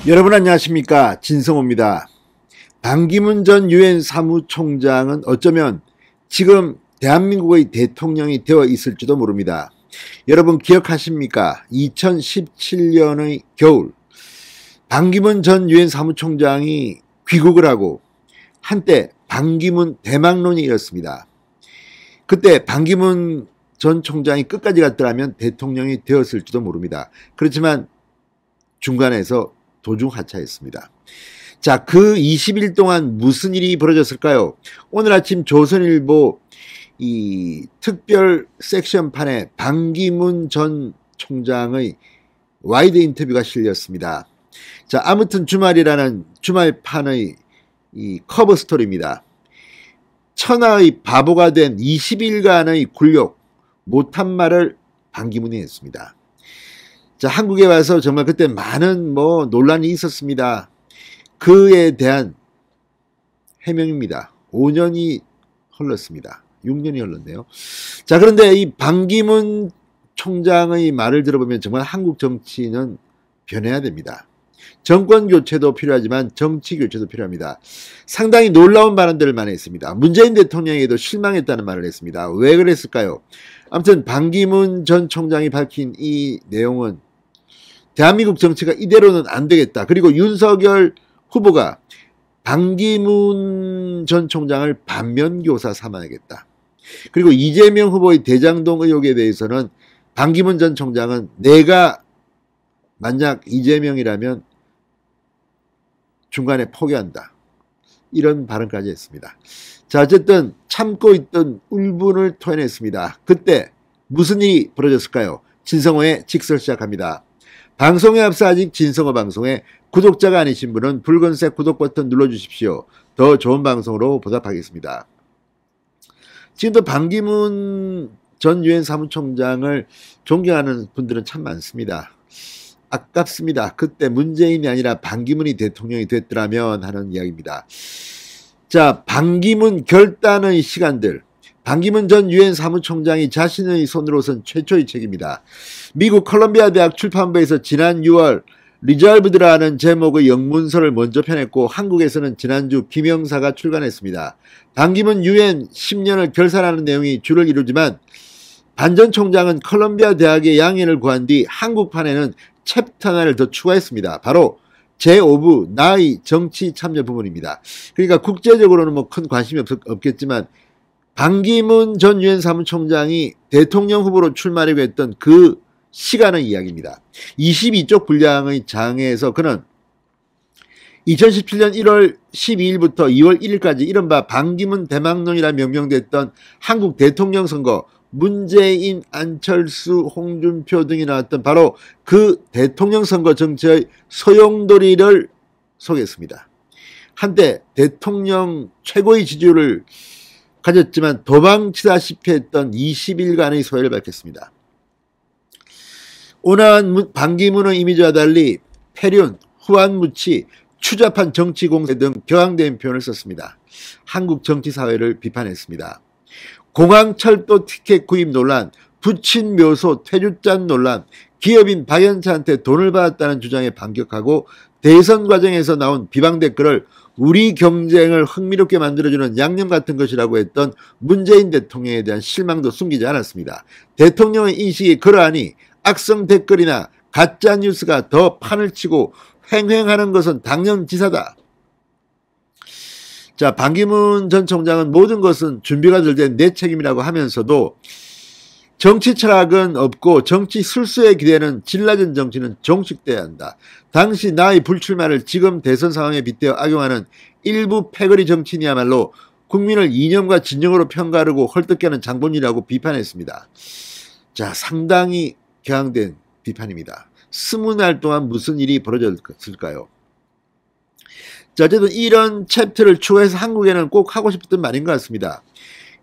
여러분 안녕하십니까, 진성호입니다. 반기문 전 유엔 사무총장은 어쩌면 지금 대한민국의 대통령이 되어 있을지도 모릅니다. 여러분 기억하십니까? 2017년의 겨울 반기문 전 유엔 사무총장이 귀국을 하고 한때 반기문 대망론이 일었습니다. 그때 반기문 전 총장이 끝까지 갔더라면 대통령이 되었을지도 모릅니다. 그렇지만 중간에서 도중하차했습니다. 자, 그 20일 동안 무슨 일이 벌어졌을까요? 오늘 아침 조선일보 이 특별 섹션판에 반기문 전 총장의 와이드 인터뷰가 실렸습니다. 자, 아무튼 주말이라는 주말판의 이 커버 스토리입니다. 천하의 바보가 된 20일간의 굴욕, 못한 말을 반기문이 했습니다. 자, 한국에 와서 정말 그때 많은 논란이 있었습니다. 그에 대한 해명입니다. 5년이 흘렀습니다. 6년이 흘렀네요. 자, 그런데 이 반기문 총장의 말을 들어보면 정말 한국 정치는 변해야 됩니다. 정권 교체도 필요하지만 정치 교체도 필요합니다. 상당히 놀라운 발언들을 많이 했습니다. 문재인 대통령에게도 실망했다는 말을 했습니다. 왜 그랬을까요? 아무튼 반기문 전 총장이 밝힌 이 내용은 대한민국 정치가 이대로는 안 되겠다. 그리고 윤석열 후보가 반기문 전 총장을 반면교사 삼아야겠다. 그리고 이재명 후보의 대장동 의혹에 대해서는 반기문 전 총장은 내가 만약 이재명이라면 중간에 포기한다. 이런 발언까지 했습니다. 자, 어쨌든 참고 있던 울분을 토해냈습니다. 그때 무슨 일이 벌어졌을까요? 진성호의 직설 시작합니다. 방송에 앞서 아직 진성호 방송에 구독자가 아니신 분은 붉은색 구독 버튼 눌러주십시오. 더 좋은 방송으로 보답하겠습니다. 지금도 반기문 전 유엔 사무총장을 존경하는 분들은 참 많습니다. 아깝습니다. 그때 문재인이 아니라 반기문이 대통령이 됐더라면 하는 이야기입니다. 자, 반기문 결단의 시간들. 반기문 전 유엔 사무총장이 자신의 손으로선 최초의 책입니다. 미국 컬럼비아 대학 출판부에서 지난 6월 리졸브드라는 제목의 영문서를 먼저 펴냈고 한국에서는 지난주 김영사가 출간했습니다. 반기문 유엔 10년을 결산하는 내용이 주를 이루지만 반 전 총장은 컬럼비아 대학의 양해를 구한 뒤 한국판에는 챕터 하나를 더 추가했습니다. 바로 제5부 나의 정치 참여 부분입니다. 그러니까 국제적으로는 큰 관심이 없겠지만 반기문 전 유엔 사무총장이 대통령 후보로 출마하려고 했던 그 시간의 이야기입니다. 22쪽 분량의 장에서 그는 2017년 1월 12일부터 2월 1일까지 이른바 반기문 대망론이라 명명됐던 한국 대통령 선거 문재인, 안철수, 홍준표 등이 나왔던 바로 그 대통령 선거 정치의 소용돌이를 소개했습니다. 한때 대통령 최고의 지지율을 가졌지만 도망치다시피 했던 20일간의 소회를 밝혔습니다. 온화한 반기문의 이미지와 달리 패륜, 후한무치, 추잡한 정치 공세 등 격앙된 표현을 썼습니다. 한국 정치 사회를 비판했습니다. 공항철도 티켓 구입 논란, 부친 묘소 퇴주잔 논란, 기업인 박연차한테 돈을 받았다는 주장에 반격하고 대선 과정에서 나온 비방 댓글을 우리 경쟁을 흥미롭게 만들어주는 양념 같은 것이라고 했던 문재인 대통령에 대한 실망도 숨기지 않았습니다. 대통령의 인식이 그러하니 악성 댓글이나 가짜 뉴스가 더 판을 치고 횡행하는 것은 당연지사다. 자, 반기문 전 총장은 모든 것은 준비가 될 때 내 책임이라고 하면서도 정치 철학은 없고 정치 술수에 기대는 질라진 정치는 종식돼야 한다. 당시 나의 불출마를 지금 대선 상황에 빗대어 악용하는 일부 패거리 정치인이야말로 국민을 이념과 진영으로 편가르고 헐뜯게 하는 장본이라고 비판했습니다. 자, 상당히 격앙된 비판입니다. 20날 동안 무슨 일이 벌어졌을까요? 자, 어쨌든 이런 챕터를 추가해서 한국에는 꼭 하고 싶었던 말인 것 같습니다.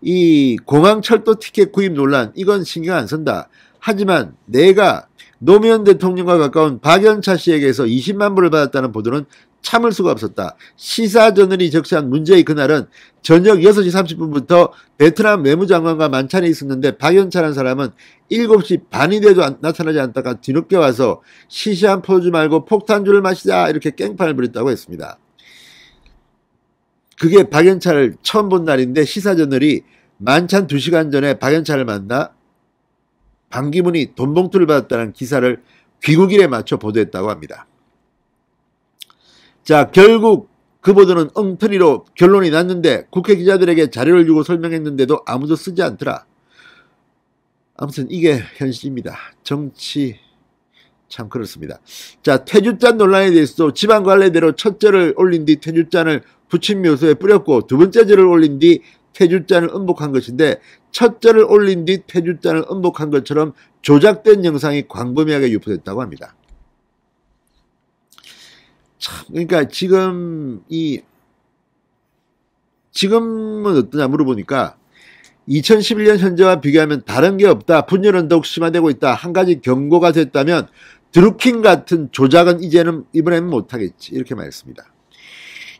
이 공항철도 티켓 구입 논란, 이건 신경 안 쓴다. 하지만 내가 노무현 대통령과 가까운 박연차 씨에게서 20만 불을 받았다는 보도는 참을 수가 없었다. 시사저널이 적시한 문제의 그날은 저녁 6시 30분부터 베트남 외무장관과 만찬이 있었는데 박연차라는 사람은 7시 반이 돼도 나타나지 않다가 뒤늦게 와서 시시한 포즈 말고 폭탄주를 마시자 이렇게 깽판을 부렸다고 했습니다. 그게 박연차를 처음 본 날인데 시사저널이 만찬 2시간 전에 박연차를 만나 반기문이 돈봉투를 받았다는 기사를 귀국일에 맞춰 보도했다고 합니다. 자, 결국 그 보도는 엉터리로 결론이 났는데 국회 기자들에게 자료를 주고 설명했는데도 아무도 쓰지 않더라. 아무튼 이게 현실입니다. 정치 참 그렇습니다. 자, 퇴주잔 논란에 대해서도 지방관례대로 첫 절을 올린 뒤 퇴주잔을 부친 묘소에 뿌렸고 두 번째 절을 올린 뒤 퇴주잔을 음복한 것인데 첫 절을 올린 뒤 퇴주잔을 음복한 것처럼 조작된 영상이 광범위하게 유포됐다고 합니다. 참, 그러니까 지금은 어떠냐 물어보니까 2011년 현재와 비교하면 다른 게 없다. 분열은 더욱 심화되고 있다. 한 가지 경고가 됐다면 드루킹 같은 조작은 이번에는 못하겠지. 이렇게 말했습니다.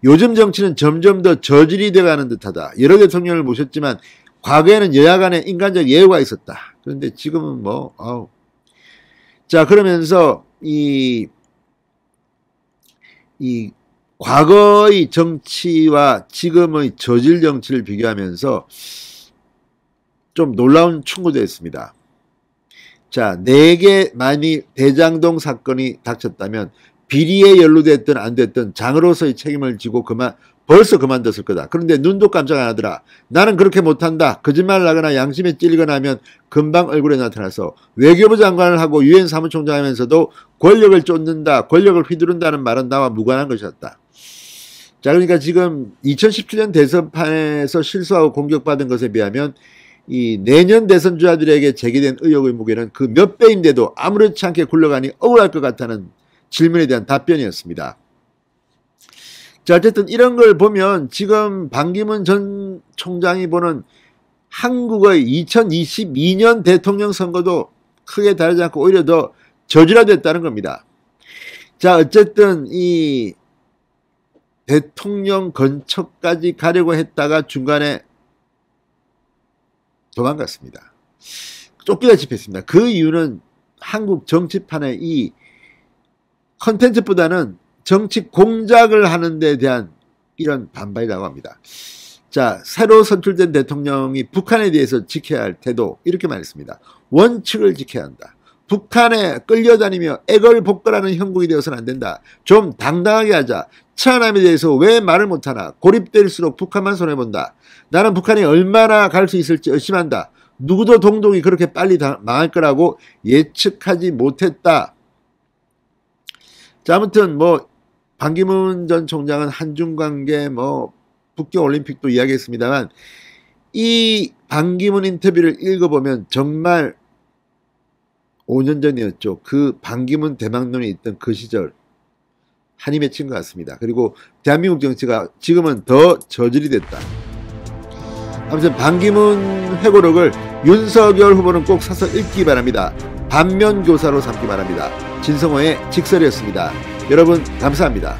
요즘 정치는 점점 더 저질이 돼가는 듯하다. 여러 대통령을 모셨지만 과거에는 여야 간에 인간적 예우가 있었다. 그런데 지금은 자, 그러면서 이 과거의 정치와 지금의 저질 정치를 비교하면서 좀 놀라운 충고도 했습니다. 자, 4개 만이 대장동 사건이 닥쳤다면 비리에 연루됐든 안 됐든 장으로서의 책임을 지고 벌써 그만뒀을 거다. 그런데 눈도 깜짝 안 하더라. 나는 그렇게 못한다. 거짓말을 하거나 양심에 찔리거나 하면 금방 얼굴에 나타나서 외교부 장관을 하고 유엔 사무총장 하면서도 권력을 쫓는다, 권력을 휘두른다는 말은 나와 무관한 것이었다. 자, 그러니까 지금 2017년 대선판에서 실수하고 공격받은 것에 비하면 이 내년 대선 주자들에게 제기된 의혹의 무게는 그 몇 배인데도 아무렇지 않게 굴러가니 억울할 것 같다는 질문에 대한 답변이었습니다. 자, 어쨌든 이런 걸 보면 지금 반기문 전 총장이 보는 한국의 2022년 대통령 선거도 크게 다르지 않고 오히려 더 저질화됐다는 겁니다. 자, 어쨌든 이 대통령 근처까지 가려고 했다가 중간에 도망갔습니다. 쫓기다시피 했습니다. 그 이유는 한국 정치판의 이 컨텐츠보다는 정치 공작을 하는 데 대한 이런 반발이라고 합니다. 자, 새로 선출된 대통령이 북한에 대해서 지켜야 할 태도 이렇게 말했습니다. 원칙을 지켜야 한다. 북한에 끌려다니며 애걸복걸하는 형국이 되어서는 안 된다. 좀 당당하게 하자. 천안함에 대해서 왜 말을 못하나. 고립될수록 북한만 손해본다. 나는 북한이 얼마나 갈 수 있을지 의심한다. 누구도 동독이 그렇게 빨리 망할 거라고 예측하지 못했다. 자, 아무튼 반기문 전 총장은 한중관계 북경올림픽도 이야기했습니다만 이 반기문 인터뷰를 읽어보면 정말 5년 전이었죠. 그 반기문 대망론이 있던 그 시절 한이 맺힌 것 같습니다. 그리고 대한민국 정치가 지금은 더 저질이 됐다. 아무튼 반기문 회고록을 윤석열 후보는 꼭 사서 읽기 바랍니다. 반면교사로 삼기 바랍니다. 진성호의 직설이었습니다. 여러분 감사합니다.